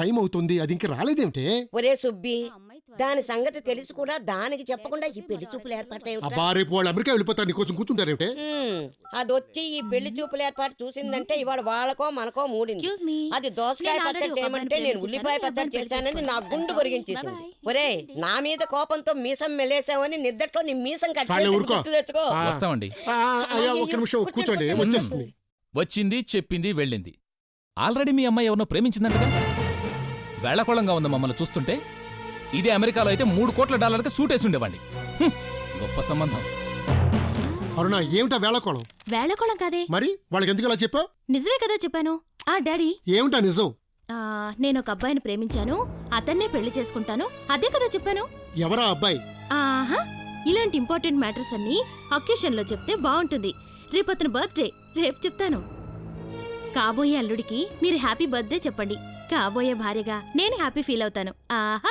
Time అవుతుంది, అది ఇంకా రాలేదేమిటే? ఒరే సుబ్బి, దాని సంగతి తెలిసి కూడా దానికి చెప్పకుండా ఈ పెళ్లి చూపులు ఏర్పాటు అబ్బా రేపు వాళ్ళు అమెరికా వెళ్ళిపోతారు, నీకోసం కూర్చుంటారేమిటే? అదొచ్చి ఈ పెళ్లి చూపులు ఏర్పాటు చూసిందంటే ఇవాళ వాళ్ళకో మనకో మూడింది. అది దోసకాయ పచ్చడి చేయమంటే నేను ఉల్లిపాయ పచ్చడి చేశానని నా గుండు కొరిగించేసింది. ఒరే, నా మీద కోపంతో మీసం మెలేసావని నిద్దట్లో నీ మీసం కట్ తెచ్చుకో. వస్తామండి. ఒక నిమిషం కూర్చోండి, వచ్చేస్తుంది. వచ్చింది, చెప్పింది, వెళ్ళింది. ఆల్రెడీ మీ అమ్మాయి ఎవరినో ప్రేమించిందంటగా. వేళకోళంగా ఉంది మమ్మల్ని చూస్తుంటే. ఇదే అమెరికాలో అయితే $3 కోట్ల సూటేసి ఉండేవాడి. గొప్ప సంబంధం. అరుణ, ఏమిటా వేళకోళం? వేళకోళం కాదే. మరి వాళ్ళకి ఎందుకు అలా చెప్పావు? నిజమే కదా చెప్పాను. డాడీ, ఏమిటా నిజం? నేను ఒక అబ్బాయిని ప్రేమించాను, అతన్నే పెళ్లి చేసుకుంటాను, అదే కదా చెప్పాను. ఎవరా అబ్బాయి? ఆహా, ఇలాంటి ఇంపార్టెంట్ మ్యాటర్స్ అన్ని అకేషన్ లో చెప్తే బాగుంటుంది. రేపు అతని బర్త్డే, రేపు చెప్తాను. కాబోయే అల్లుడికి మీరు హ్యాపీ బర్త్డే చెప్పండి. కాబోయే భార్యగా నేను హ్యాపీ ఫీల్ అవుతాను. ఆహా.